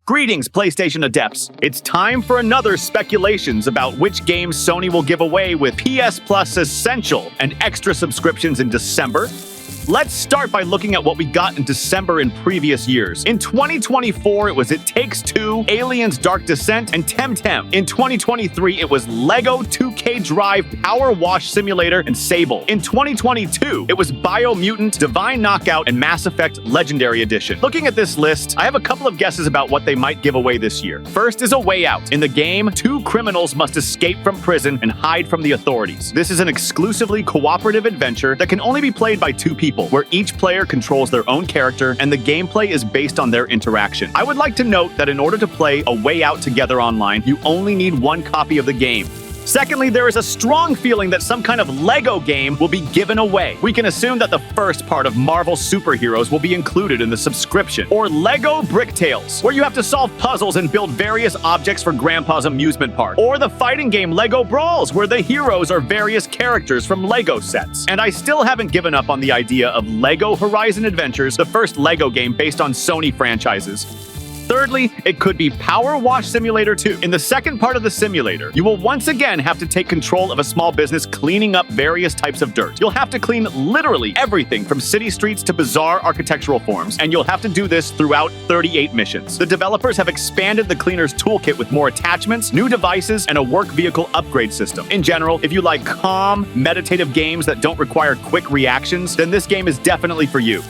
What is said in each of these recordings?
Greetings, PlayStation adepts. It's time for another speculations about which games Sony will give away with PSplus Essential and extra subscriptions in December. Let's start by looking at what we got in December in previous years. In 2024, it was It Takes Two, Aliens Dark Descent, and Temtem. In 2023, it was Lego 2K Drive PowerWash Simulator and Sable. In 2022, it was Biomutant, Divine Knockout, and Mass Effect Legendary Edition. Looking at this list, I have a couple of guesses about what they might give away this year. First is A Way Out. In the game, two criminals must escape from prison and hide from the authorities. This is an exclusively cooperative adventure that can only be played by two people, where each player controls their own character and the gameplay is based on their interaction. I would like to note that in order to play A Way Out together online, you only need one copy of the game. Secondly, there is a strong feeling that some kind of Lego game will be given away. We can assume that the first part of Marvel Superheroes will be included in the subscription. Or Lego Bricktales, where you have to solve puzzles and build various objects for Grandpa's amusement park. Or the fighting game Lego Brawls, where the heroes are various characters from Lego sets. And I still haven't given up on the idea of Lego Horizon Adventures, the first Lego game based on Sony franchises. Thirdly, it could be PowerWash Simulator 2. In the second part of the simulator, you will once again have to take control of a small business cleaning up various types of dirt. You'll have to clean literally everything from city streets to bizarre architectural forms, and you'll have to do this throughout 38 missions. The developers have expanded the cleaner's toolkit with more attachments, new devices, and a work vehicle upgrade system. In general, if you like calm, meditative games that don't require quick reactions, then this game is definitely for you.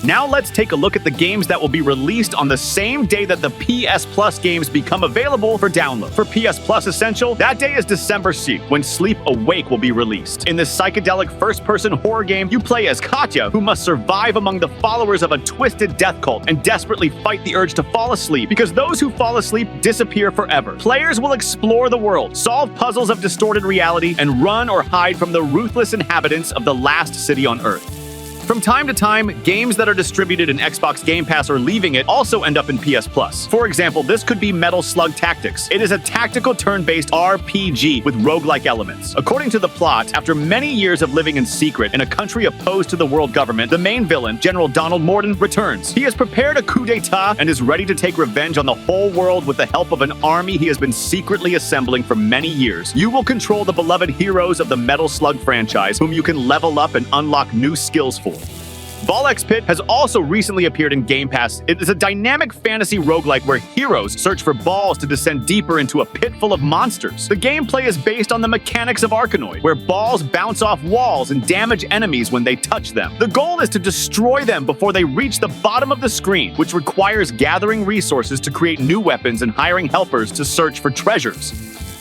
Now let's take a look at the games that will be released on the same day that the PS Plus games become available for download. For PS Plus Essential, that day is December 6th, when Sleep Awake will be released. In this psychedelic first-person horror game, you play as Katya, who must survive among the followers of a twisted death cult and desperately fight the urge to fall asleep, because those who fall asleep disappear forever. Players will explore the world, solve puzzles of distorted reality, and run or hide from the ruthless inhabitants of the last city on Earth. From time to time, games that are distributed in Xbox Game Pass or leaving it also end up in PS Plus. For example, this could be Metal Slug Tactics. It is a tactical turn-based RPG with roguelike elements. According to the plot, after many years of living in secret in a country opposed to the world government, the main villain, General Donald Morden, returns. He has prepared a coup d'etat and is ready to take revenge on the whole world with the help of an army he has been secretly assembling for many years. You will control the beloved heroes of the Metal Slug franchise, whom you can level up and unlock new skills for. Volx Pit has also recently appeared in Game Pass. It is a dynamic fantasy roguelike where heroes search for balls to descend deeper into a pit full of monsters. The gameplay is based on the mechanics of Arkanoid, where balls bounce off walls and damage enemies when they touch them. The goal is to destroy them before they reach the bottom of the screen, which requires gathering resources to create new weapons and hiring helpers to search for treasures.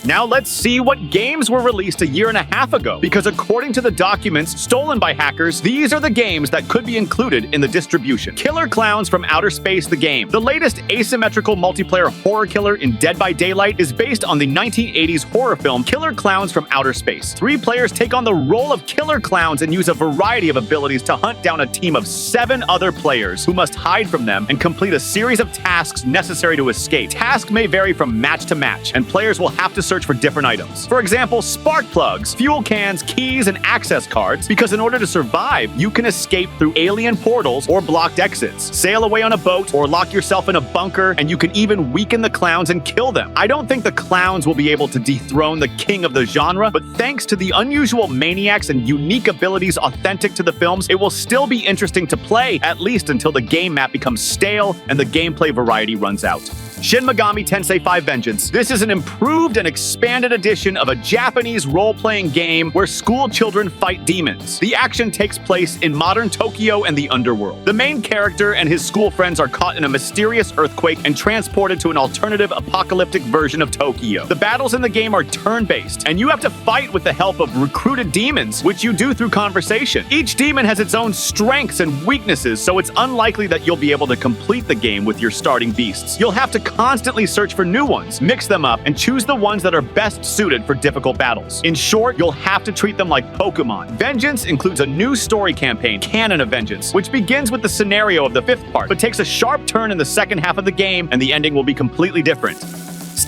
Now let's see what games were released a year and a half ago, because according to the documents stolen by hackers, these are the games that could be included in the distribution. Killer Klowns from Outer Space, the game. The latest asymmetrical multiplayer horror killer in Dead by Daylight is based on the 1980s horror film Killer Klowns from Outer Space. 3 players take on the role of killer clowns and use a variety of abilities to hunt down a team of 7 other players who must hide from them and complete a series of tasks necessary to escape. Tasks may vary from match to match, and players will have to search for different items. For example, spark plugs, fuel cans, keys, and access cards, because in order to survive, you can escape through alien portals or blocked exits, sail away on a boat, or lock yourself in a bunker, and you can even weaken the clowns and kill them. I don't think the clowns will be able to dethrone the king of the genre, but thanks to the unusual maniacs and unique abilities authentic to the films, it will still be interesting to play, at least until the game map becomes stale and the gameplay variety runs out. Shin Megami Tensei 5 Vengeance. This is an improved and expanded edition of a Japanese role-playing game where school children fight demons. The action takes place in modern Tokyo and the underworld. The main character and his school friends are caught in a mysterious earthquake and transported to an alternative apocalyptic version of Tokyo. The battles in the game are turn-based, and you have to fight with the help of recruited demons, which you do through conversation. Each demon has its own strengths and weaknesses, so it's unlikely that you'll be able to complete the game with your starting beasts. You'll have to constantly search for new ones, mix them up, and choose the ones that are best suited for difficult battles. In short, you'll have to treat them like Pokemon. Vengeance includes a new story campaign, Canon of Vengeance, which begins with the scenario of the 5th part, but takes a sharp turn in the second half of the game, and the ending will be completely different.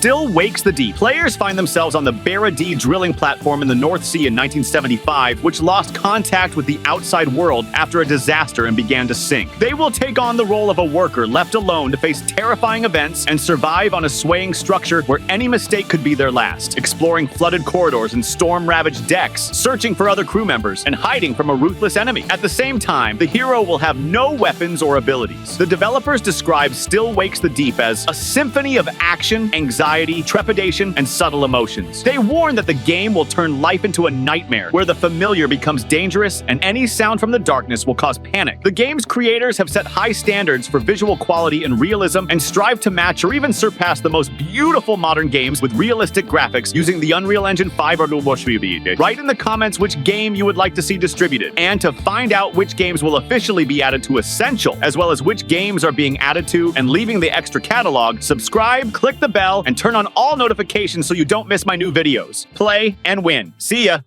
Still wakes the deep. Players find themselves on the Barra D drilling platform in the North Sea in 1975, which lost contact with the outside world after a disaster and began to sink. They will take on the role of a worker left alone to face terrifying events and survive on a swaying structure where any mistake could be their last, exploring flooded corridors and storm-ravaged decks, searching for other crew members, and hiding from a ruthless enemy. At the same time, the hero will have no weapons or abilities. The developers describe Still Wakes the Deep as a symphony of action, anxiety, trepidation, and subtle emotions. They warn that the game will turn life into a nightmare, where the familiar becomes dangerous and any sound from the darkness will cause panic. The game's creators have set high standards for visual quality and realism and strive to match or even surpass the most beautiful modern games with realistic graphics using the Unreal Engine 5 or Write in the comments which game you would like to see distributed, and to find out which games will officially be added to Essential, as well as which games are being added to and leaving the extra catalog, subscribe, click the bell, and turn on all notifications so you don't miss my new videos. Play and win. See ya!